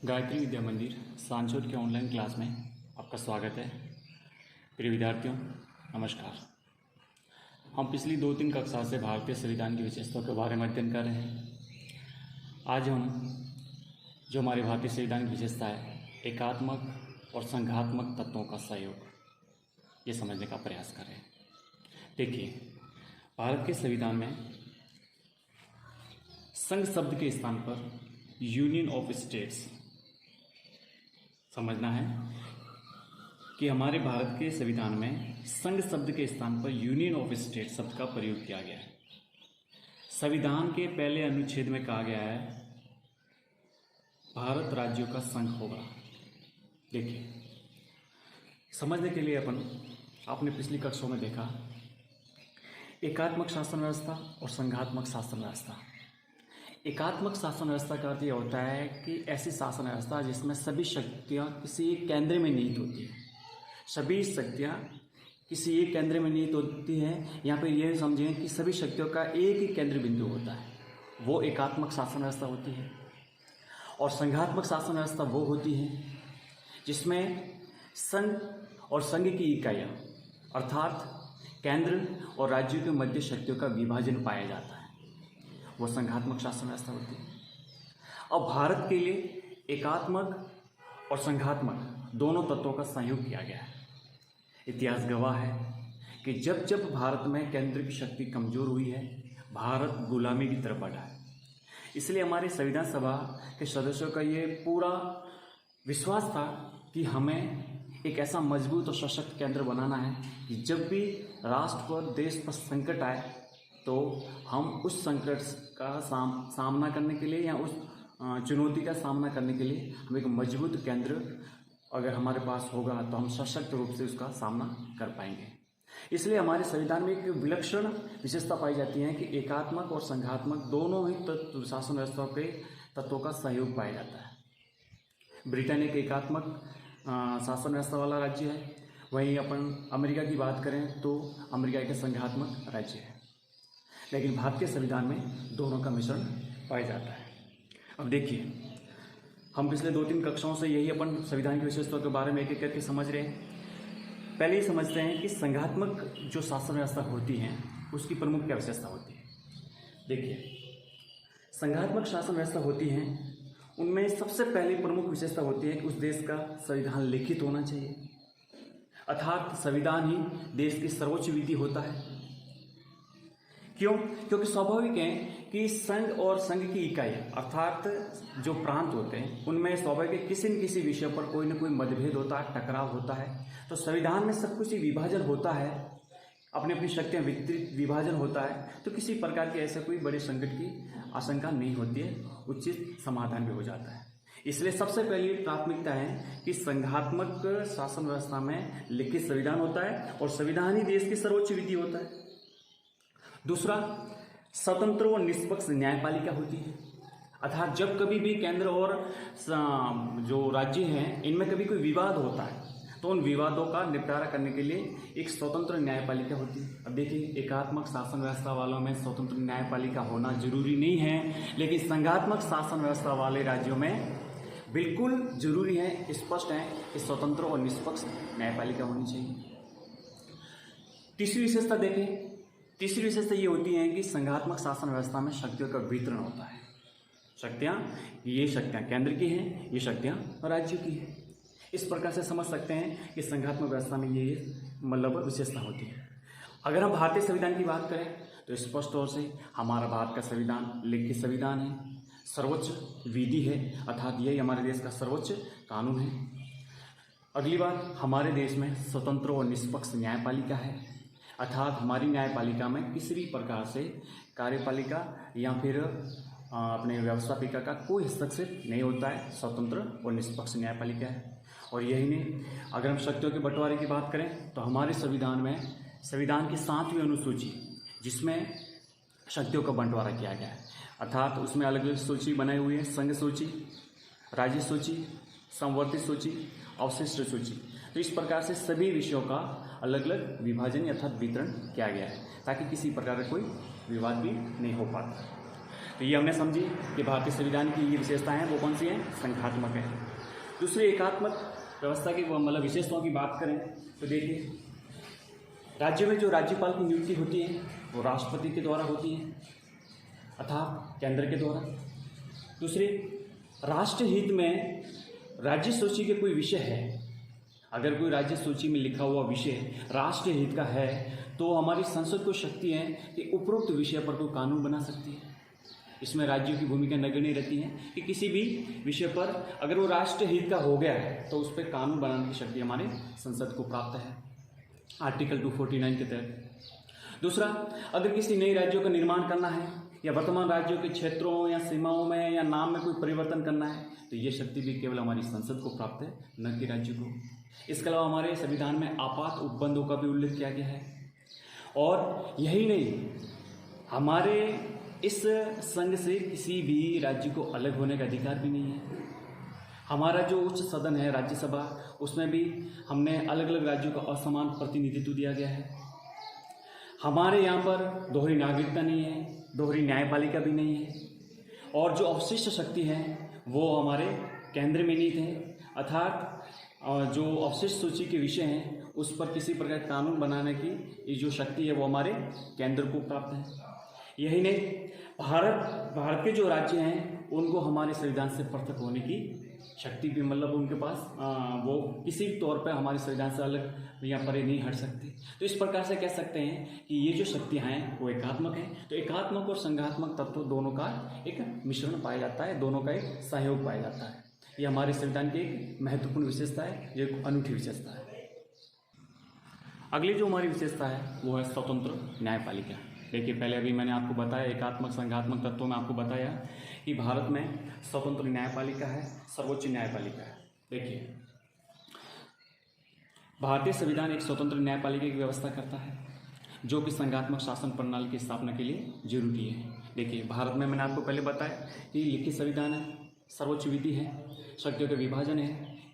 गायत्री विद्या मंदिर सांचौर के online class में आपका स्वागत है। प्रिय विद्यार्थियों, नमस्कार। हम पिछली 2-3 कक्षा से भारतीय संविधान की विशेषताओं के बारे में अध्ययन कर रहे हैं। आज हम जो हमारे भारतीय संविधान की विशेषता है, एकात्मक और संघात्मक तत्वों का सहयोग, ये समझने का प्रयास कर रहे हैं। देखिए, भारत के संविधान में संघ शब्द के स्थान पर यूनियन ऑफ स्टेट्स समझना है कि हमारे भारत के संविधान में संघ शब्द के स्थान पर यूनियन ऑफ स्टेट शब्द का प्रयोग किया गया है। संविधान के पहले अनुच्छेद में कहा गया है भारत राज्यों का संघ होगा। देखिए, समझने के लिए आपने पिछली कक्षाओं में देखा एकात्मक शासन व्यवस्था और संघात्मक शासन व्यवस्था। एकात्मक शासन व्यवस्था का अर्थ यह होता है कि ऐसी शासन व्यवस्था जिसमें सभी शक्तियाँ किसी एक केंद्र में निहित होती है। सभी शक्तियाँ किसी एक केंद्र में निहित होती हैं। यहाँ पर यह समझें कि सभी शक्तियों का एक ही केंद्र बिंदु होता है, वो एकात्मक शासन व्यवस्था होती है। और संघात्मक शासन व्यवस्था वो होती है जिसमें संघ और संघ की इकाइयाँ अर्थात केंद्र और राज्यों के मध्य शक्तियों का विभाजन पाया जाता है, वो संघात्मक शासन व्यवस्था होती है। अब भारत के लिए एकात्मक और संघात्मक दोनों तत्वों का संयोग किया गया है। इतिहास गवाह है कि जब जब भारत में केंद्र की शक्ति कमजोर हुई है, भारत गुलामी की तरफ बढ़ा है। इसलिए हमारे संविधान सभा के सदस्यों का ये पूरा विश्वास था कि हमें एक ऐसा मजबूत और सशक्त केंद्र बनाना है कि जब भी राष्ट्र पर, देश पर संकट आए तो हम उस संकट का सामना करने के लिए या उस चुनौती का सामना करने के लिए हम एक मजबूत केंद्र अगर हमारे पास होगा तो हम सशक्त रूप से उसका सामना कर पाएंगे। इसलिए हमारे संविधान में एक विलक्षण विशेषता पाई जाती है कि एकात्मक और संघात्मक दोनों ही शासन व्यवस्था के तत्वों का सहयोग पाया जाता है। ब्रिटेन एक एकात्मक शासन व्यवस्था वाला राज्य है, वहीं अमेरिका की बात करें तो अमेरिका एक संघात्मक राज्य है। लेकिन भारत के संविधान में दोनों का मिश्रण पाया जाता है। अब देखिए, हम पिछले 2-3 कक्षाओं से यही संविधान की विशेषताओं के बारे में एक एक करके समझ रहे हैं। पहले ही समझते हैं कि संघात्मक जो शासन व्यवस्था होती है उसकी प्रमुख क्या विशेषता होती है। देखिए, संघात्मक शासन व्यवस्था होती है, उनमें सबसे पहली प्रमुख विशेषता होती है कि उस देश का संविधान लिखित होना चाहिए, अर्थात संविधान ही देश की सर्वोच्च विधि होता है। क्यों? क्योंकि स्वाभाविक है कि संघ और संघ की इकाई अर्थात जो प्रांत होते हैं उनमें स्वाभाविक किसी न किसी विषय पर कोई न कोई मतभेद होता है, टकराव होता है। तो संविधान में सब कुछ विभाजन होता है, अपनी अपनी शक्तियां विभाजन होता है, तो किसी प्रकार के ऐसे कोई बड़े संकट की आशंका नहीं होती है, उचित समाधान भी हो जाता है। इसलिए सबसे पहली प्राथमिकता है कि संघात्मक शासन व्यवस्था में लिखित संविधान होता है और संविधान ही देश की सर्वोच्च विधि होता है। दूसरा, स्वतंत्र और निष्पक्ष न्यायपालिका होती है, अर्थात जब कभी भी केंद्र और जो राज्य हैं इनमें कभी कोई विवाद होता है तो उन विवादों का निपटारा करने के लिए एक स्वतंत्र न्यायपालिका होती है। अब देखिए, एकात्मक शासन व्यवस्था वालों में स्वतंत्र न्यायपालिका होना जरूरी नहीं है, लेकिन संघात्मक शासन व्यवस्था वाले राज्यों में बिल्कुल जरूरी है, स्पष्ट है कि स्वतंत्र और निष्पक्ष न्यायपालिका होनी चाहिए। तीसरी विशेषता देखें, तीसरी विशेषता ये होती है कि संघात्मक शासन व्यवस्था में शक्तियों का वितरण होता है। ये शक्तियाँ केंद्र की हैं, ये शक्तियाँ राज्य की हैं। इस प्रकार से समझ सकते हैं कि संघात्मक व्यवस्था में ये विशेषता होती है। अगर हम भारतीय संविधान की बात करें तो स्पष्ट तौर से हमारा भारत का संविधान लिखित संविधान है, सर्वोच्च विधि है, अर्थात यही हमारे देश का सर्वोच्च कानून है। अगली बात, हमारे देश में स्वतंत्र और निष्पक्ष न्यायपालिका है, अर्थात हमारी न्यायपालिका में किसी भी प्रकार से कार्यपालिका या फिर अपने व्यवस्थापिका का कोई हस्तक्षेप नहीं होता है, स्वतंत्र और निष्पक्ष न्यायपालिका है। और यही नहीं, अगर हम शक्तियों के बंटवारे की बात करें तो हमारे संविधान में संविधान की 7वीं अनुसूची जिसमें शक्तियों का बंटवारा किया गया है, अर्थात उसमें अलग अलग सूची बनाई हुई है, संघ सूची, राज्य सूची, संवर्धित सूची, अवशिष्ट सूची। तो इस प्रकार से सभी विषयों का अलग अलग विभाजन अर्थात वितरण किया गया है ताकि किसी प्रकार का कोई विवाद भी नहीं हो पाता। तो ये हमने समझी कि भारतीय संविधान की ये विशेषताएं हैं वो कौन सी हैं, संघात्मक है। दूसरी एकात्मक व्यवस्था की मतलब विशेषताओं की बात करें तो देखिए, राज्य में जो राज्यपाल की नियुक्ति होती है वो राष्ट्रपति के द्वारा होती है अर्थात केंद्र के द्वारा। दूसरी, राष्ट्र हित में राज्य सूची के कोई विषय है, अगर कोई राज्य सूची में लिखा हुआ विषय राष्ट्र हित का है तो हमारी संसद को शक्ति है कि उपरोक्त विषय पर कोई कानून बना सकती है। इसमें राज्यों की भूमिका नगण्य रहती है कि किसी भी विषय पर अगर वो राष्ट्र हित का हो गया है तो उस पर कानून बनाने की शक्ति हमारे संसद को प्राप्त है आर्टिकल 249 के तहत। दूसरा, अगर किसी नए राज्यों का निर्माण करना है या वर्तमान राज्यों के क्षेत्रों या सीमाओं में या नाम में कोई परिवर्तन करना है तो ये शक्ति भी केवल हमारी संसद को प्राप्त है, न कि राज्य को। इसके अलावा हमारे संविधान में आपात उपबंधों का भी उल्लेख किया गया है। और यही नहीं, हमारे इस संघ से किसी भी राज्य को अलग होने का अधिकार भी नहीं है। हमारा जो उच्च सदन है राज्यसभा, उसमें भी हमने अलग अलग राज्यों का असमान प्रतिनिधित्व दिया गया है। हमारे यहाँ पर दोहरी नागरिकता नहीं है, दोहरी न्यायपालिका भी नहीं है, और जो अवशिष्ट शक्ति है वो हमारे केंद्र में निहित है अर्थात जो अवशिष्ट सूची के विषय हैं उस पर किसी प्रकार कानून बनाने की ये जो शक्ति है वो हमारे केंद्र को प्राप्त है। यही नहीं, भारत के जो राज्य हैं उनको हमारे संविधान से पृथक होने की शक्ति भी मतलब उनके पास वो किसी भी तौर पर हमारे संविधान से अलग यहाँ पर नहीं हट सकती। तो इस प्रकार से कह सकते हैं कि ये जो शक्तियाँ हैं वो एकात्मक हैं। तो एकात्मक और संघात्मक तत्व दोनों का एक मिश्रण पाया जाता है, दोनों का एक सहयोग पाया जाता है। ये हमारे संविधान की एक महत्वपूर्ण विशेषता है, जो एक अनूठी विशेषता है। अगली जो हमारी विशेषता है वो है स्वतंत्र न्यायपालिका। देखिए, पहले अभी मैंने आपको बताया एकात्मक संघात्मक तत्वों में आपको बताया कि भारत में स्वतंत्र न्यायपालिका है, सर्वोच्च न्यायपालिका है। देखिए, भारतीय संविधान एक स्वतंत्र न्यायपालिका की व्यवस्था करता है जो कि संघात्मक शासन प्रणाली की स्थापना के लिए जरूरी है। देखिए, भारत में मैंने आपको पहले बताया कि लिखित संविधान है, सर्वोच्च विधि है, शक्तियों का विभाजन है,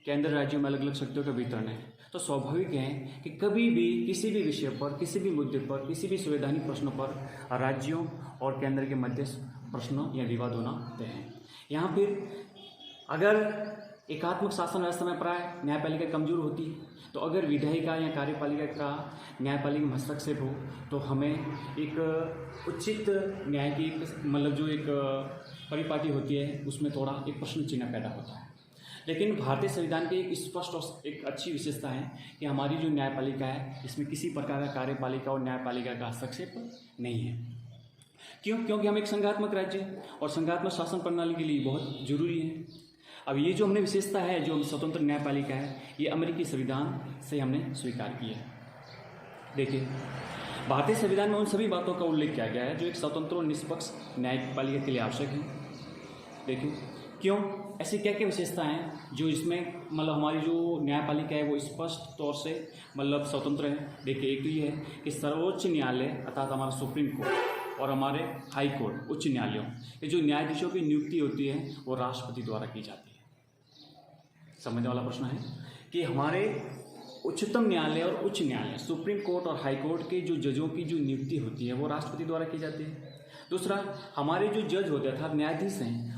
केंद्र राज्यों में अलग अलग शक्तियों का वितरण है। तो स्वाभाविक है कि कभी भी किसी भी विषय पर, किसी भी मुद्दे पर, किसी भी संवैधानिक प्रश्नों पर राज्यों और केंद्र के मध्य प्रश्न या विवाद होना तय है। यहाँ फिर अगर एकात्मक शासन व्यवस्था में प्राय न्यायपालिका कमजोर होती है, तो अगर विधायिका या कार्यपालिका का न्यायपालिका में हस्तक्षेप हो तो हमें एक उचित न्याय की मतलब जो एक परिपाटी होती है उसमें थोड़ा एक प्रश्न चिन्ह पैदा होता है। लेकिन भारतीय संविधान की एक स्पष्ट और एक अच्छी विशेषता है कि हमारी जो न्यायपालिका है इसमें किसी प्रकार का कार्यपालिका और न्यायपालिका का हस्तक्षेप नहीं है। क्यों? क्योंकि हम एक संघात्मक राज्य और संघात्मक शासन प्रणाली के लिए बहुत जरूरी है। अब ये जो हमने विशेषता है, जो स्वतंत्र न्यायपालिका है, ये अमेरिकी संविधान से हमने स्वीकार की है। देखिए, भारतीय संविधान में उन सभी बातों का उल्लेख किया गया है जो एक स्वतंत्र और निष्पक्ष न्यायपालिका के लिए आवश्यक है। देखिए, क्यों? ऐसी क्या क्या विशेषता हैं जो इसमें मतलब हमारी जो न्यायपालिका है वो स्पष्ट तौर से मतलब स्वतंत्र है। देखिए, एक तो ये है कि सर्वोच्च न्यायालय अर्थात हमारा सुप्रीम कोर्ट और हमारे हाई कोर्ट उच्च न्यायालयों ये जो न्यायाधीशों की नियुक्ति होती है वो राष्ट्रपति द्वारा की जाती है। समझने वाला प्रश्न है कि हमारे उच्चतम न्यायालय और उच्च न्यायालय सुप्रीम कोर्ट और हाई कोर्ट के जो जजों की जो नियुक्ति होती है वो राष्ट्रपति द्वारा की जाती है। दूसरा, हमारे जो जज होते हैं अर्थात न्यायाधीश हैं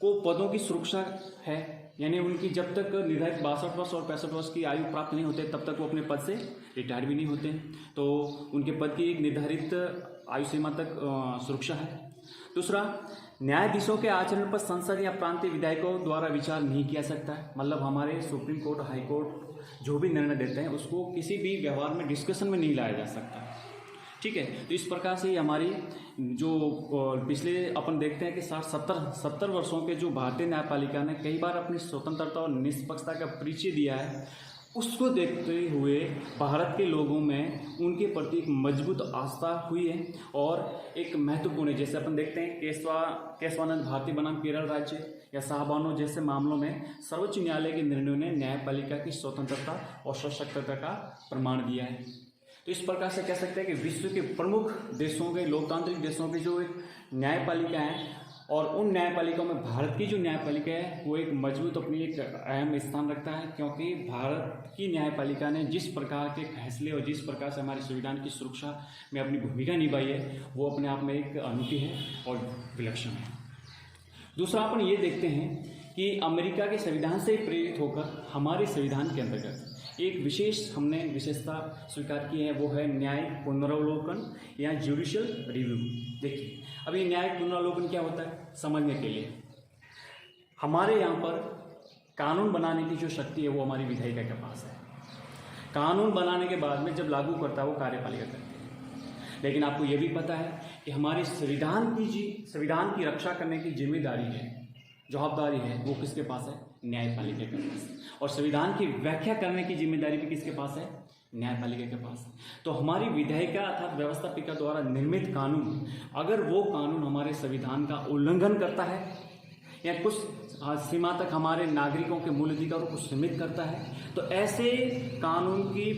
को पदों की सुरक्षा है, यानी उनकी जब तक निर्धारित 62 वर्ष और 65 वर्ष की आयु प्राप्त नहीं होते तब तक वो अपने पद से रिटायर भी नहीं होते, तो उनके पद की एक निर्धारित आयु सीमा तक सुरक्षा है। दूसरा, न्यायाधीशों के आचरण पर संसद या प्रांतीय विधायकों द्वारा विचार नहीं किया सकता है। मतलब हमारे सुप्रीम कोर्ट और हाई कोर्ट जो भी निर्णय देते हैं उसको किसी भी व्यवहार में डिस्कशन में नहीं लाया जा सकता। ठीक है, तो इस प्रकार से हमारी जो पिछले अपन देखते हैं कि 60-70 वर्षों के जो भारतीय न्यायपालिका ने कई बार अपनी स्वतंत्रता और निष्पक्षता का परिचय दिया है, उसको देखते हुए भारत के लोगों में उनके प्रति एक मजबूत आस्था हुई है और एक महत्वपूर्ण है। जैसे अपन देखते हैं केशवानंद भारती बनाम केरल राज्य या शाहबानो जैसे मामलों में सर्वोच्च न्यायालय के निर्णयों ने न्यायपालिका की स्वतंत्रता और सशक्तता का प्रमाण दिया है। तो इस प्रकार से कह सकते हैं कि विश्व के प्रमुख देशों के लोकतांत्रिक देशों की जो एक न्यायपालिका है और उन न्यायपालिकाओं में भारत की जो न्यायपालिका है वो एक मजबूत अपनी एक अहम स्थान रखता है, क्योंकि भारत की न्यायपालिका ने जिस प्रकार के फैसले और जिस प्रकार से हमारे संविधान की सुरक्षा में अपनी भूमिका निभाई है वो अपने आप में एक अनूठी है और विलक्षण है। दूसरा अपन ये देखते हैं कि अमेरिका के संविधान से प्रेरित होकर हमारे संविधान के अंतर्गत एक विशेष हमने विशेषता स्वीकार की है, वो है न्यायिक पुनरावलोकन या जुडिशियल रिव्यू। देखिए अब ये न्यायिक पुनरावलोकन क्या होता है समझने के लिए, हमारे यहाँ पर कानून बनाने की जो शक्ति है वो हमारी विधायिका के पास है। कानून बनाने के बाद में जब लागू करता है वो कार्यपालिका करती है। लेकिन आपको ये भी पता है कि हमारे संविधान की रक्षा करने की जिम्मेदारी है, जवाबदारी है, वो किसके पास है? न्यायपालिका के पास। और संविधान की व्याख्या करने की जिम्मेदारी भी किसके पास है? न्यायपालिका के पास। तो हमारी विधायिका अर्थात व्यवस्थापिका द्वारा निर्मित कानून, अगर वो कानून हमारे संविधान का उल्लंघन करता है या कुछ सीमा तक हमारे नागरिकों के मूल अधिकारों को सीमित करता है, तो ऐसे कानून की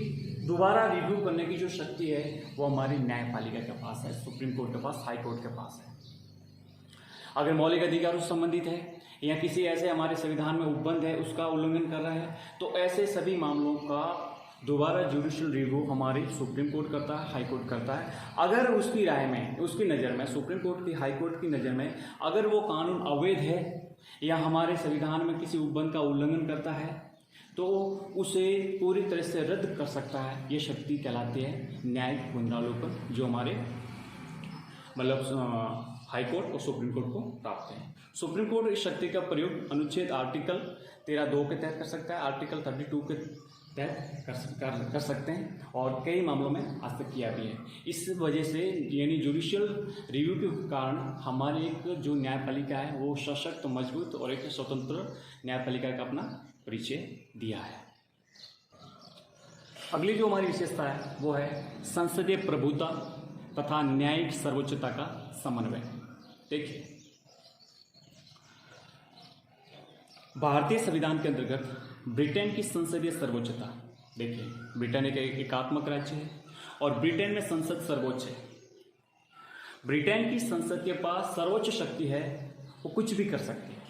दोबारा रिव्यू करने की जो शक्ति है वो हमारी न्यायपालिका के पास है, सुप्रीम कोर्ट के पास, हाई कोर्ट के पास है। अगर मौलिक अधिकारों से संबंधित है या किसी ऐसे हमारे संविधान में उपबंध है उसका उल्लंघन कर रहा है, तो ऐसे सभी मामलों का दोबारा जुडिशियल रिव्यू हमारी सुप्रीम कोर्ट करता है, हाई कोर्ट करता है। अगर उसकी राय में, उसकी नज़र में, सुप्रीम कोर्ट की, हाई कोर्ट की नज़र में अगर वो कानून अवैध है या हमारे संविधान में किसी उपबंध का उल्लंघन करता है तो उसे पूरी तरह से रद्द कर सकता है। ये शक्ति कहलाती है न्यायिक पुनरावलोकन, जो हमारे मतलब हाई कोर्ट और सुप्रीम कोर्ट को प्राप्त है। सुप्रीम कोर्ट इस शक्ति का प्रयोग अनुच्छेद आर्टिकल 13(2) के तहत कर सकता है, आर्टिकल 32 के तहत कर सकते हैं और कई मामलों में आज तक किया भी है। इस वजह से यानी जुडिशियल रिव्यू के कारण हमारी एक जो न्यायपालिका है वो सशक्त, मजबूत और एक स्वतंत्र न्यायपालिका का अपना परिचय दिया है। अगली जो हमारी विशेषता है वो है संसदीय प्रभुता तथा न्यायिक सर्वोच्चता का समन्वय। देखिए भारतीय संविधान के अंतर्गत ब्रिटेन की संसदीय सर्वोच्चता, देखिए ब्रिटेन एक एकात्मक राज्य है और ब्रिटेन में संसद सर्वोच्च है। ब्रिटेन की संसद के पास सर्वोच्च शक्ति है, वो कुछ भी कर सकती है।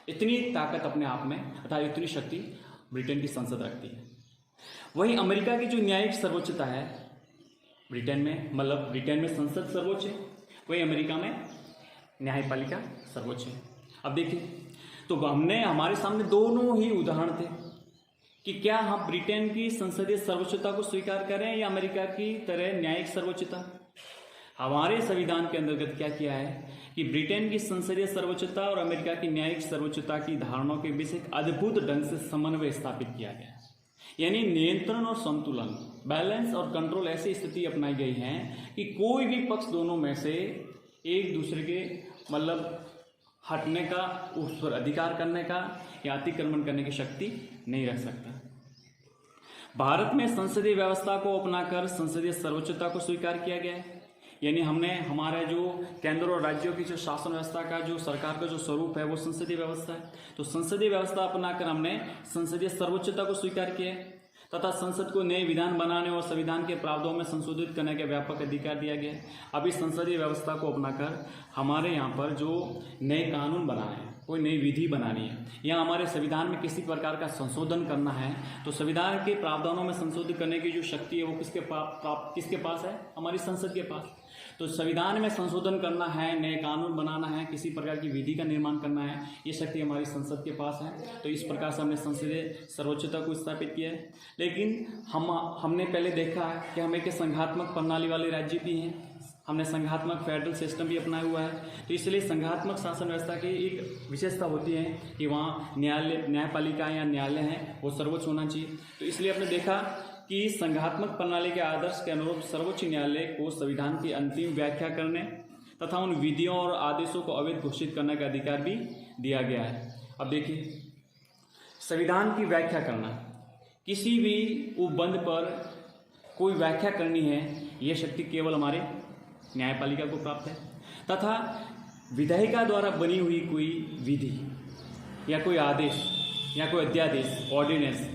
इतनी ताकत अपने आप में अर्थात इतनी शक्ति ब्रिटेन की संसद रखती है। वहीं अमेरिका की जो न्यायिक सर्वोच्चता है ब्रिटेन में संसद सर्वोच्च है, वहीं अमेरिका में न्यायपालिका सर्वोच्च है। अब देखिए तो हमारे सामने दोनों ही उदाहरण थे कि क्या हम ब्रिटेन की संसदीय सर्वोच्चता को स्वीकार करें या अमेरिका की तरह न्यायिक सर्वोच्चता। हमारे संविधान के अंतर्गत क्या किया है कि ब्रिटेन की संसदीय सर्वोच्चता और अमेरिका की न्यायिक सर्वोच्चता की धारणाओं के बीच एक अद्भुत ढंग से समन्वय स्थापित किया गया, यानी नियंत्रण और संतुलन, बैलेंस और कंट्रोल ऐसी स्थिति अपनाई गई है कि कोई भी पक्ष दोनों में से एक दूसरे के हटने का, उस पर अधिकार करने का या अतिक्रमण करने की शक्ति नहीं रख सकता। भारत में संसदीय व्यवस्था को अपनाकर संसदीय सर्वोच्चता को स्वीकार किया गया है, यानी हमने हमारे जो केंद्र और राज्यों की जो शासन व्यवस्था का जो सरकार का जो स्वरूप है वो संसदीय व्यवस्था है। तो संसदीय व्यवस्था अपनाकर हमने संसदीय सर्वोच्चता को स्वीकार किया तथा संसद को नए विधान बनाने और संविधान के प्रावधानों में संशोधित करने का व्यापक अधिकार दिया गया है। अब इस संसदीय व्यवस्था को अपनाकर हमारे यहाँ पर जो नए कानून बनाने हैं, कोई नई विधि बनानी है या हमारे संविधान में किसी प्रकार का संशोधन करना है, तो संविधान के प्रावधानों में संशोधित करने की जो शक्ति है वो किसके पास है? हमारी संसद के पास। तो संविधान में संशोधन करना है, नए कानून बनाना है, किसी प्रकार की विधि का निर्माण करना है, ये शक्ति हमारी संसद के पास है। तो इस प्रकार से हमने संसदीय सर्वोच्चता को स्थापित किया है। लेकिन हमने पहले देखा कि हम एक संघात्मक प्रणाली वाले राज्य भी हैं, हमने संघात्मक फेडरल सिस्टम भी अपनाया हुआ है। तो इसलिए संघात्मक शासन व्यवस्था की एक विशेषता होती है कि वहाँ न्यायपालिका या न्यायालय है वो सर्वोच्च होना चाहिए। तो इसलिए आपने देखा कि संघात्मक प्रणाली के आदर्श के अनुरूप सर्वोच्च न्यायालय को संविधान की अंतिम व्याख्या करने तथा उन विधियों और आदेशों को अवैध घोषित करने का अधिकार भी दिया गया है। अब देखिए संविधान की व्याख्या करना, किसी भी उपबंध पर कोई व्याख्या करनी है, यह शक्ति केवल हमारे न्यायपालिका को प्राप्त है। तथा विधायिका द्वारा बनी हुई कोई विधि या कोई आदेश या कोई अध्यादेश, ऑर्डिनेंस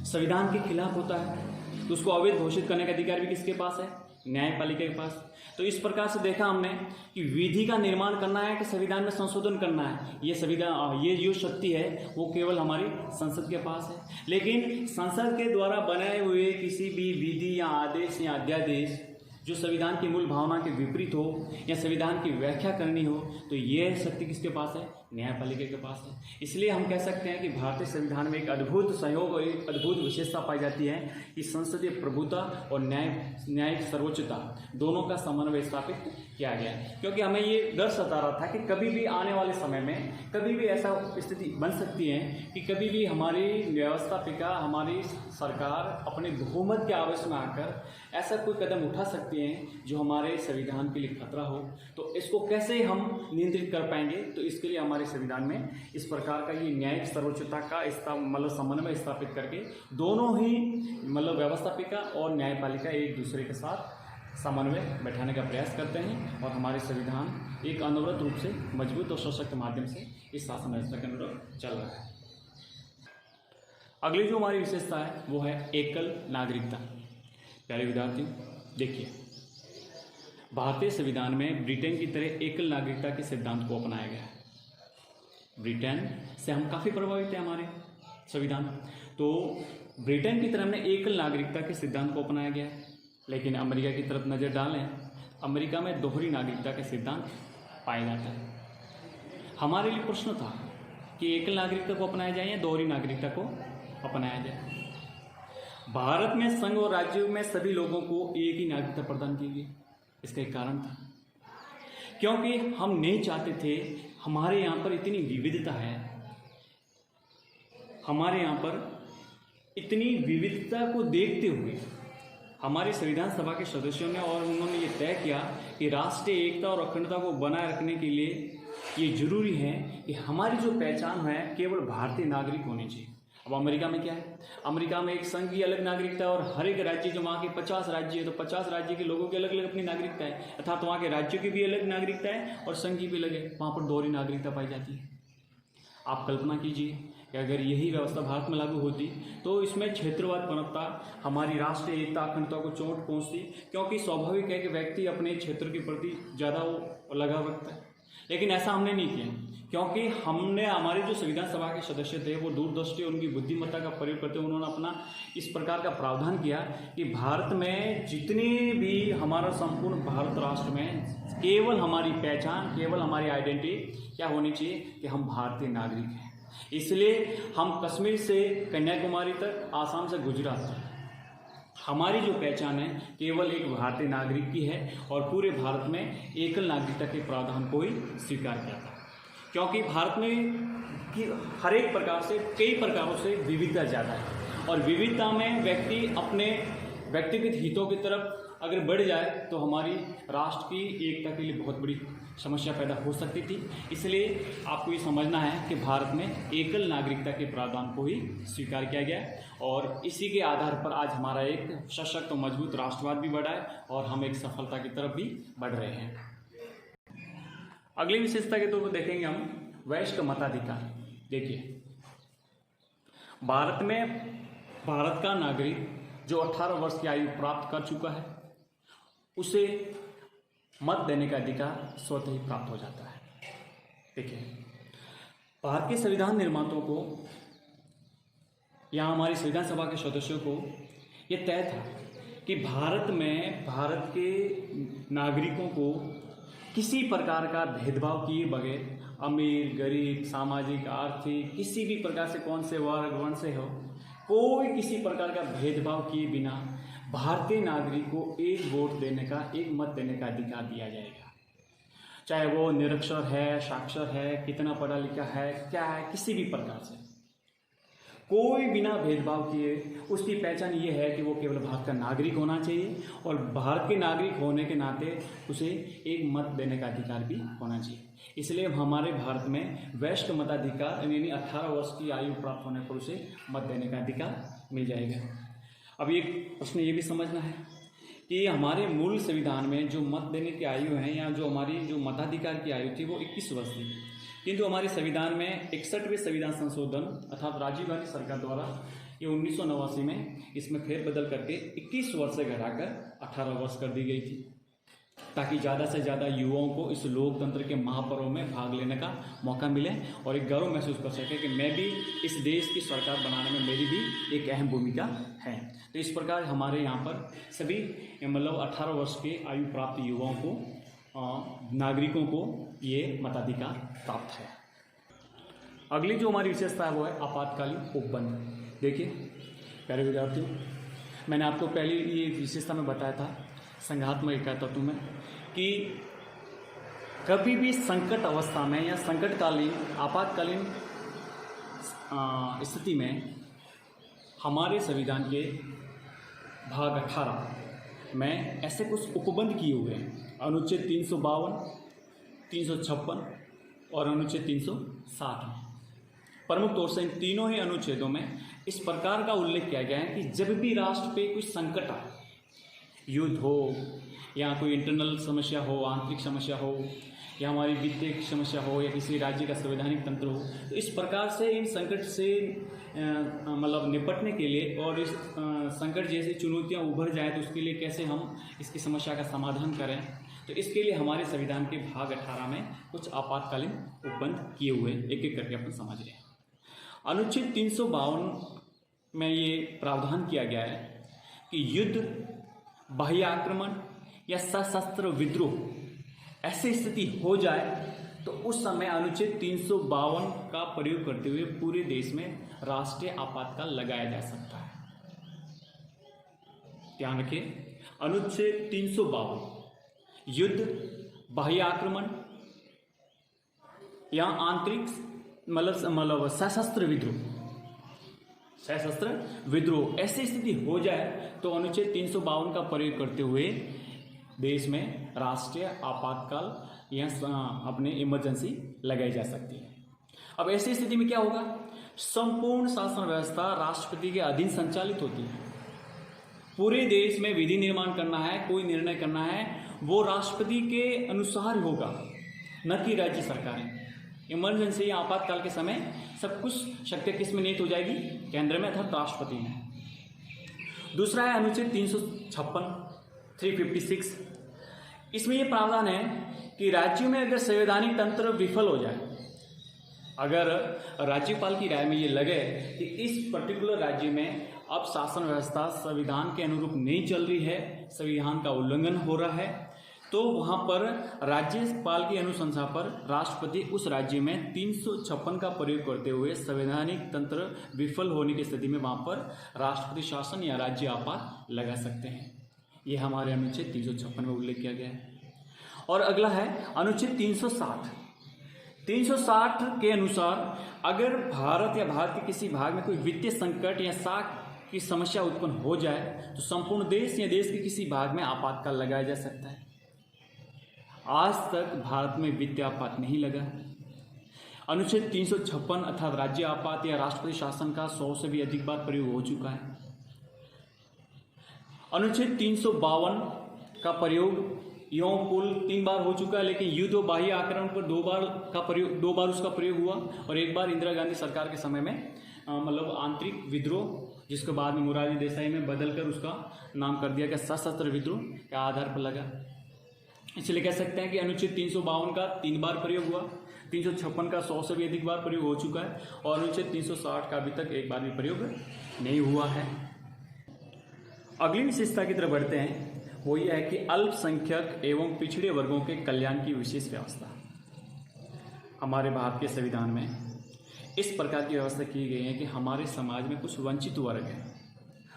संविधान के खिलाफ होता है तो उसको अवैध घोषित करने का अधिकार भी किसके पास है? न्यायपालिका के पास। तो इस प्रकार से देखा हमने कि विधि का निर्माण करना है कि संविधान में संशोधन करना है, ये संविधान, ये जो शक्ति है वो केवल हमारी संसद के पास है। लेकिन संसद के द्वारा बनाए हुए किसी भी विधि या आदेश या अध्यादेश जो संविधान की मूल भावना के विपरीत हो या संविधान की व्याख्या करनी हो, तो ये शक्ति किसके पास है? न्यायपालिका के पास है। इसलिए हम कह सकते हैं कि भारतीय संविधान में एक अद्भुत सहयोग और एक अद्भुत विशेषता पाई जाती है कि संसदीय प्रभुता और न्यायिक सर्वोच्चता दोनों का समन्वय स्थापित किया गया। क्योंकि हमें ये डर सता रहा था कि कभी भी आने वाले समय में कभी भी ऐसा स्थिति बन सकती है कि कभी भी हमारी व्यवस्थापिका, हमारी सरकार अपने बहुमत के आवेश में आकर ऐसा कोई कदम उठा सकती हैं जो हमारे संविधान के लिए खतरा हो। तो इसको कैसे हम नियंत्रित कर पाएंगे? तो इसके लिए हमारे संविधान में इस प्रकार का ये न्यायिक सर्वोच्चता का मतलब समन्वय स्थापित करके दोनों ही मतलब व्यवस्थापिका और न्यायपालिका एक दूसरे के साथ समन्वय बैठाने का प्रयास करते हैं और हमारे संविधान एक अनवरत रूप से मजबूत और सशक्त माध्यम से इस शासन व्यवस्था के अनुरूप चल रहा है। अगली जो हमारी विशेषता है वो है एकल नागरिकता। प्यारे विद्यार्थियों, देखिए, भारतीय संविधान में ब्रिटेन की तरह एकल नागरिकता के सिद्धांत को अपनाया गया है। ब्रिटेन से हम काफ़ी प्रभावित हैं हमारे संविधान, तो ब्रिटेन की तरह हमने एकल नागरिकता के सिद्धांत को अपनाया गया है। लेकिन अमेरिका की तरफ नज़र डालें, अमेरिका में दोहरी नागरिकता के सिद्धांत पाया जाता है। हमारे लिए प्रश्न था कि एकल नागरिकता को अपनाया जाए या दोहरी नागरिकता को अपनाया जाए। भारत में संघ और राज्यों में सभी लोगों को एक ही नागरिकता प्रदान की गई। इसका एक कारण था, क्योंकि हम नहीं चाहते थे, हमारे यहाँ पर इतनी विविधता है, हमारे यहाँ पर इतनी विविधता को देखते हुए हमारी संविधान सभा के सदस्यों ने और उन्होंने ये तय किया कि राष्ट्रीय एकता और अखंडता को बनाए रखने के लिए ये जरूरी है कि हमारी जो पहचान है केवल भारतीय नागरिक होनी चाहिए। अब अमेरिका में क्या है? अमेरिका में एक संघ की अलग नागरिकता है और हर एक राज्य, जो वहाँ के 50 राज्य है तो 50 राज्य के लोगों की अलग अलग अपनी नागरिकता है, अर्थात वहाँ के राज्यों की भी अलग नागरिकता है और संघ की भी अलग है। वहाँ पर दोहरी नागरिकता पाई जाती है। आप कल्पना कीजिए कि अगर यही व्यवस्था भारत में लागू होती तो इसमें क्षेत्रवाद पनपता, हमारी राष्ट्रीय एकता अखंडता को चोट पहुँचती, क्योंकि स्वाभाविक है कि व्यक्ति अपने क्षेत्र के प्रति ज़्यादा वो लगाव रखता है। लेकिन ऐसा हमने नहीं किया, क्योंकि हमने, हमारे जो संविधान सभा के सदस्य थे वो दूरदृष्टि, उनकी बुद्धिमत्ता का प्रयोग करते हुए उन्होंने अपना इस प्रकार का प्रावधान किया कि भारत में जितने भी हमारा संपूर्ण भारत राष्ट्र में केवल हमारी पहचान, केवल हमारी आइडेंटिटी क्या होनी चाहिए कि हम भारतीय नागरिक हैं। इसलिए हम कश्मीर से कन्याकुमारी तक, आसाम से गुजरात तक, हमारी जो पहचान है केवल एक भारतीय नागरिक की है और पूरे भारत में एकल नागरिकता के प्रावधान को ही स्वीकार किया था। क्योंकि भारत में हर एक प्रकार से, कई प्रकारों से विविधता ज़्यादा है और विविधता में व्यक्ति अपने व्यक्तिगत हितों की तरफ अगर बढ़ जाए तो हमारी राष्ट्र की एकता के लिए बहुत बड़ी समस्या पैदा हो सकती थी। इसलिए आपको ये समझना है कि भारत में एकल नागरिकता के प्रावधान को ही स्वीकार किया गया और इसी के आधार पर आज हमारा एक सशक्त और मजबूत राष्ट्रवाद भी बढ़ा है और हम एक सफलता की तरफ भी बढ़ रहे हैं। अगली विशेषता के तौर पर देखेंगे हम वयस्क मताधिकार। देखिए, भारत में भारत का नागरिक जो 18 वर्ष की आयु प्राप्त कर चुका है उसे मत देने का अधिकार स्वतः ही प्राप्त हो जाता है। देखिए, भारत के संविधान निर्माताओं को या हमारी संविधान सभा के सदस्यों को यह तय था कि भारत में भारत के नागरिकों को किसी प्रकार का भेदभाव किए बगैर, अमीर गरीब, सामाजिक आर्थिक, किसी भी प्रकार से, कौन से वर्ग वर्ण से हो, कोई किसी प्रकार का भेदभाव किए बिना भारतीय नागरिक को एक वोट देने का, एक मत देने का अधिकार दिया जाएगा। चाहे वो निरक्षर है, साक्षर है, कितना पढ़ा लिखा है, क्या है, किसी भी प्रकार से कोई बिना भेदभाव किए उसकी पहचान ये है कि वो केवल भारत का नागरिक होना चाहिए और भारत के नागरिक होने के नाते उसे एक मत देने का अधिकार भी होना चाहिए। इसलिए हमारे भारत में वयस्क मताधिकार यानी 18 वर्ष की आयु प्राप्त होने पर उसे मत देने का अधिकार मिल जाएगा। अब एक प्रश्न ये भी समझना है कि हमारे मूल संविधान में जो मत देने की आयु है या जो हमारी जो मताधिकार की आयु थी वो 21 वर्ष थी, किंतु हमारे संविधान में 61वें संविधान संशोधन अर्थात राजीव गांधी सरकार द्वारा ये 1989 में इसमें फेरबदल करके 21 वर्ष से घटाकर 18 वर्ष कर दी गई थी, ताकि ज़्यादा से ज़्यादा युवाओं को इस लोकतंत्र के महापर्व में भाग लेने का मौका मिले और एक गर्व महसूस कर सके कि मैं भी इस देश की सरकार बनाने में मेरी भी एक अहम भूमिका है। तो इस प्रकार हमारे यहाँ पर सभी मतलब 18 वर्ष के आयु प्राप्त युवाओं को, नागरिकों को ये मताधिकार प्राप्त है। अगली जो हमारी विशेषता है वो है आपातकालीन उपबंध। देखिए प्यारे विद्यार्थियों, मैंने आपको पहले ये विशेषता में बताया था संघात्मक इकाई तत्व में कि कभी भी संकट अवस्था में या संकटकालीन आपातकालीन स्थिति में हमारे संविधान के भाग 18 में ऐसे कुछ उपबंध किए हुए हैं। अनुच्छेद 352, 356 और अनुच्छेद 360 में प्रमुख तौर से इन तीनों ही अनुच्छेदों में इस प्रकार का उल्लेख किया गया है कि जब भी राष्ट्र पे कुछ संकट आए, युद्ध हो या कोई इंटरनल समस्या हो, आंतरिक समस्या हो, या हमारी वित्तीय समस्या हो, या किसी राज्य का संवैधानिक तंत्र हो, तो इस प्रकार से इन संकट से मतलब निपटने के लिए और इस संकट जैसी चुनौतियां उभर जाए तो उसके लिए कैसे हम इसकी समस्या का समाधान करें, तो इसके लिए हमारे संविधान के भाग 18 में कुछ आपातकालीन उपबंध किए हुए एक एक करके अपन समझ रहे हैं। अनुच्छेद 352 में ये प्रावधान किया गया है कि युद्ध, बाह्य आक्रमण या सशस्त्र विद्रोह ऐसी स्थिति हो जाए तो उस समय अनुच्छेद 352 का प्रयोग करते हुए पूरे देश में राष्ट्रीय आपातकाल लगाया जा सकता है। ध्यान रखिए, अनुच्छेद 352 युद्ध, बाह्य आक्रमण या आंतरिक मतलब सशस्त्र विद्रोह ऐसी स्थिति हो जाए तो अनुच्छेद 352 का प्रयोग करते हुए देश में राष्ट्रीय आपातकाल या अपने इमरजेंसी लगाई जा सकती है। अब ऐसी स्थिति में क्या होगा? संपूर्ण शासन व्यवस्था राष्ट्रपति के अधीन संचालित होती है। पूरे देश में विधि निर्माण करना है, कोई निर्णय करना है, वो राष्ट्रपति के अनुसार होगा, न कि राज्य सरकारें। इमरजेंसी या आपातकाल के समय सब कुछ शक्ति किसमें निहित हो जाएगी? केंद्र में अर्थात राष्ट्रपति में। दूसरा है अनुच्छेद 356 इसमें यह प्रावधान है कि राज्यों में अगर संवैधानिक तंत्र विफल हो जाए, अगर राज्यपाल की राय में ये लगे कि इस पर्टिकुलर राज्य में अब शासन व्यवस्था संविधान के अनुरूप नहीं चल रही है, संविधान का उल्लंघन हो रहा है, तो वहाँ पर राज्यपाल की अनुशंसा पर राष्ट्रपति उस राज्य में 356 का प्रयोग करते हुए संवैधानिक तंत्र विफल होने की स्थिति में वहाँ पर राष्ट्रपति शासन या राज्य आपात लगा सकते हैं। ये हमारे अनुच्छेद 356 में उल्लेख किया गया है। और अगला है अनुच्छेद 360 के अनुसार अगर भारत या भारत के किसी भाग में कोई वित्तीय संकट या साख की समस्या उत्पन्न हो जाए तो संपूर्ण देश या देश के किसी भाग में आपातकाल लगाया जा सकता है। आज तक भारत में वित्तीय आपात नहीं लगा। अनुच्छेद 356 अर्थात राज्य आपात या राष्ट्रपति शासन का 100 से भी अधिक बार प्रयोग हो चुका है। अनुच्छेद 352 का प्रयोग यों कुल 3 बार हो चुका है, लेकिन युद्ध और बाह्य आक्रमण पर 2 बार उसका प्रयोग हुआ और एक बार इंदिरा गांधी सरकार के समय में मतलब आंतरिक विद्रोह, जिसके बाद में मोरारजी देसाई में बदलकर उसका नाम कर दिया गया सशस्त्र विद्रोह के आधार पर लगा। इसलिए कह सकते हैं कि अनुच्छेद 352 का 3 बार प्रयोग हुआ, 356 का 100 से भी अधिक बार प्रयोग हो चुका है और अनुच्छेद 360 का अभी तक एक बार भी प्रयोग नहीं हुआ है। अगली विशेषता की तरफ बढ़ते हैं, वो यह है कि अल्पसंख्यक एवं पिछड़े वर्गों के कल्याण की विशेष व्यवस्था। हमारे भारत के संविधान में इस प्रकार की व्यवस्था की गई है कि हमारे समाज में कुछ वंचित वर्ग हैं,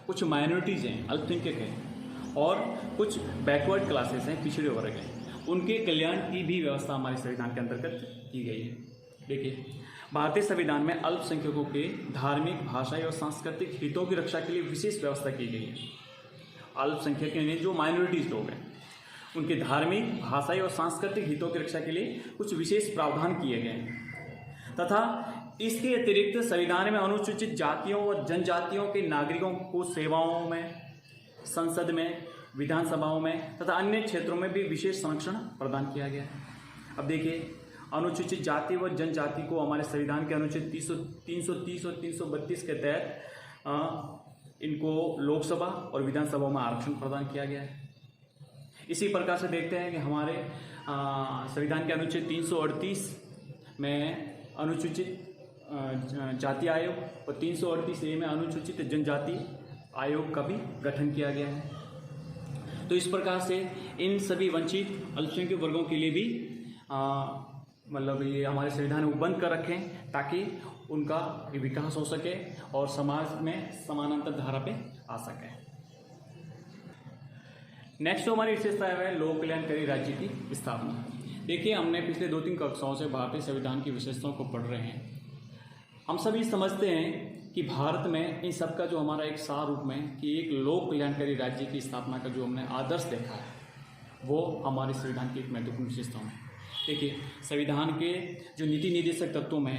कुछ माइनॉरिटीज़ हैं, अल्पसंख्यक हैं और कुछ बैकवर्ड क्लासेस हैं, पिछड़े वर्ग हैं, उनके कल्याण की भी व्यवस्था हमारे संविधान के अंतर्गत की गई है। देखिए, भारतीय संविधान में अल्पसंख्यकों के धार्मिक, भाषाई और सांस्कृतिक हितों की रक्षा के लिए विशेष व्यवस्था की गई है। अल्पसंख्यक यानी जो माइनॉरिटीज लोग हैं, उनके धार्मिक, भाषाई और सांस्कृतिक हितों की रक्षा के लिए कुछ विशेष प्रावधान किए गए हैं तथा इसके अतिरिक्त संविधान में अनुसूचित जातियों और जनजातियों के नागरिकों को सेवाओं में, संसद में, विधानसभाओं में तथा अन्य क्षेत्रों में भी विशेष संरक्षण प्रदान किया गया है। अब देखिए, अनुसूचित जाति व जनजाति को हमारे संविधान के अनुच्छेद 330 और 332 के तहत इनको लोकसभा और विधानसभा में आरक्षण प्रदान किया गया है। इसी प्रकार से देखते हैं कि हमारे संविधान के अनुच्छेद 338 में अनुसूचित जाति आयोग और 338A में अनुसूचित जनजाति आयोग का भी गठन किया गया है। तो इस प्रकार से इन सभी वंचित अल्पसंख्यक वर्गों के लिए भी मतलब ये हमारे संविधान में बंद कर रखें ताकि उनका विकास हो सके और समाज में समानांतर धारा पे आ सके। नेक्स्ट जो हमारी विशेषता है लोक कल्याणकारी राज्य की स्थापना। देखिए, हमने पिछले 2-3 कक्षाओं से भारतीय संविधान की विशेषताओं को पढ़ रहे हैं। हम सभी समझते हैं कि भारत में इन सब का जो हमारा एक सार रूप में कि एक लोक कल्याणकारी राज्य की स्थापना का जो हमने आदर्श देखा है वो हमारे संविधान की एक महत्वपूर्ण विशेषताओं है। देखिए, संविधान के जो नीति निर्देशक तत्वों में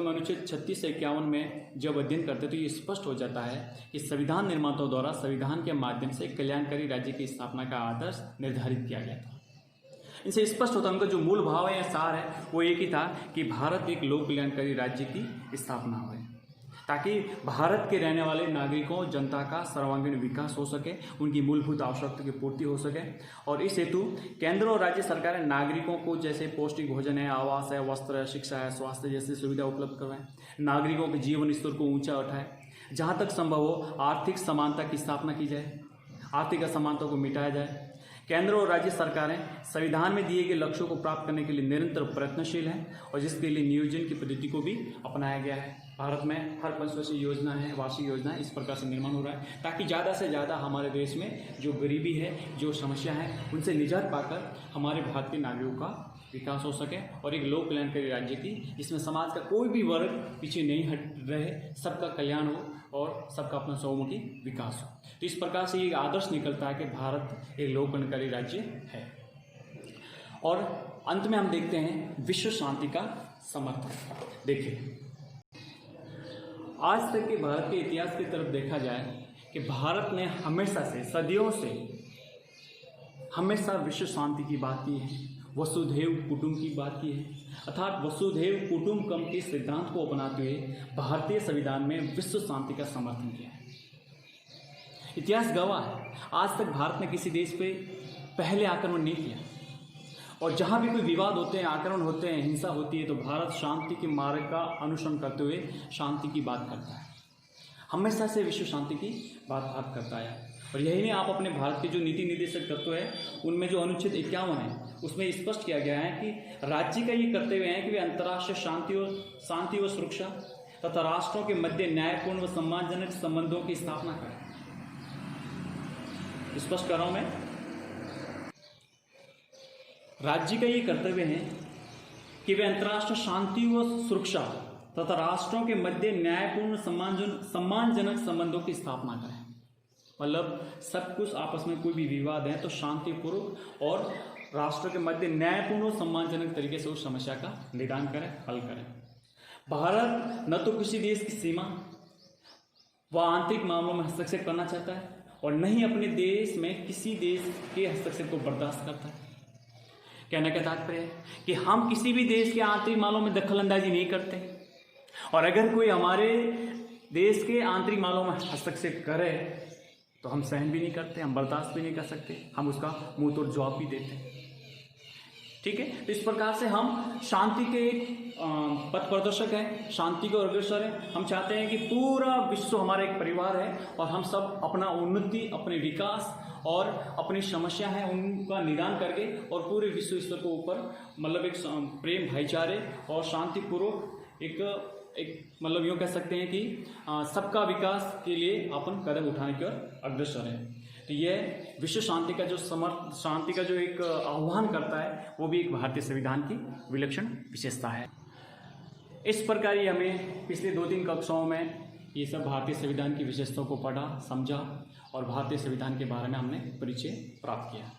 अनुच्छेद 36 से 51 में जब अध्ययन करते तो ये स्पष्ट हो जाता है कि संविधान निर्माताओं द्वारा संविधान के माध्यम से कल्याणकारी राज्य की स्थापना का आदर्श निर्धारित किया गया था। इनसे स्पष्ट होता है उनका जो मूल भाव है या सार है वो एक ही था कि भारत एक लोक कल्याणकारी राज्य की स्थापना हो ताकि भारत के रहने वाले नागरिकों जनता का सर्वांगीण विकास हो सके, उनकी मूलभूत आवश्यकता की पूर्ति हो सके। और इस हेतु केंद्र और राज्य सरकारें नागरिकों को जैसे पौष्टिक भोजन है, आवास है, वस्त्र है, शिक्षा है, स्वास्थ्य जैसी सुविधा उपलब्ध करवाएं, नागरिकों के जीवन स्तर को ऊंचा उठाएं, जहाँ तक संभव हो आर्थिक समानता की स्थापना की जाए, आर्थिक असमानता को मिटाया जाए। केंद्र और राज्य सरकारें संविधान में दिए गए लक्ष्यों को प्राप्त करने के लिए निरंतर प्रयत्नशील हैं और जिसके लिए नियोजन की पद्धति को भी अपनाया गया है। भारत में हर पंचवर्षीय योजना है, वार्षिक योजना है, इस प्रकार से निर्माण हो रहा है ताकि ज़्यादा से ज़्यादा हमारे देश में जो गरीबी है, जो समस्या है, उनसे निजात पाकर हमारे भारतीय नागरिकों का विकास हो सके और एक लोक कल्याणकारी राज्य की जिसमें समाज का कोई भी वर्ग पीछे नहीं हट रहे, सबका कल्याण हो और सबका अपना सर्वमुखी विकास हो। तो इस प्रकार से ये आदर्श निकलता है कि भारत एक लोक कल्याणकारी राज्य है। और अंत में हम देखते हैं विश्व शांति का समर्थन। देखिए, आज तक के भारत के इतिहास की तरफ देखा जाए कि भारत ने हमेशा से, सदियों से हमेशा विश्व शांति की बात की है, वसुधैव कुटुंब की बात की है, अर्थात वसुधैव कुटुंबकम के सिद्धांत को अपनाते हुए भारतीय संविधान में विश्व शांति का समर्थन किया है। इतिहास गवाह है, आज तक भारत ने किसी देश पे पहले आक्रमण नहीं किया और जहाँ भी कोई विवाद होते हैं, आक्रमण होते हैं, हिंसा होती है तो भारत शांति के मार्ग का अनुसरण करते हुए शांति की बात करता है, हमेशा से विश्व शांति की बात करता है। और यही नहीं, आप अपने भारत के जो नीति निर्देशक तत्व है उनमें जो अनुच्छेद 51 है उसमें स्पष्ट किया गया है कि राज्य का ये कर्तव्य है कि वे अंतर्राष्ट्रीय शांति व सुरक्षा तथा राष्ट्रों के मध्य न्यायपूर्ण व सम्मानजनक संबंधों की स्थापना करें। स्पष्ट कर रहा हूं मैं, राज्य का ये कर्तव्य है कि वे अंतर्राष्ट्रीय शांति व सुरक्षा तथा राष्ट्रों के मध्य न्यायपूर्ण सम्मानजनक संबंधों की स्थापना करें। मतलब सब कुछ आपस में कोई भी विवाद है तो शांतिपूर्वक और राष्ट्र के मध्य न्यायपूर्ण और सम्मानजनक तरीके से उस समस्या का निदान करें, हल करें। भारत न तो किसी देश की सीमा व आंतरिक मामलों में हस्तक्षेप करना चाहता है और न ही अपने देश में किसी देश के हस्तक्षेप को बर्दाश्त करता है। कहने का तात्पर्य है कि हम किसी भी देश के आंतरिक मामलों में दखलंदाजी नहीं करते और अगर कोई हमारे देश के आंतरिक मामलों में हस्तक्षेप करे तो हम सहन भी नहीं करते, हम बर्दाश्त भी नहीं कर सकते, हम उसका मुंह तोड़ जवाब भी देते हैं। ठीक है, तो इस प्रकार से हम शांति के एक पथ प्रदर्शक हैं, शांति के अग्रसर हैं। हम चाहते हैं कि पूरा विश्व हमारा एक परिवार है और हम सब अपना उन्नति, अपने विकास और अपनी समस्या है उनका निदान करके और पूरे विश्व स्तर को ऊपर मतलब एक प्रेम, भाईचारे और शांतिपूर्वक एक मतलब यूँ कह सकते हैं कि सबका विकास के लिए अपन कदम उठाने की ओर अग्रसर है। तो यह विश्व शांति का जो शांति का जो एक आह्वान करता है वो भी एक भारतीय संविधान की विलक्षण विशेषता है। इस प्रकार ही हमें पिछले 2-3 कक्षाओं में ये सब भारतीय संविधान की विशेषताओं को पढ़ा, समझा और भारतीय संविधान के बारे में हमने परिचय प्राप्त किया।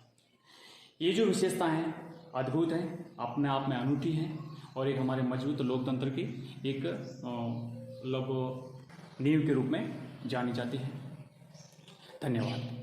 ये जो विशेषता हैं अद्भुत हैं, अपने आप में अनूठी हैं और एक हमारे मजबूत लोकतंत्र की एक नींव के रूप में जानी जाती है। धन्यवाद।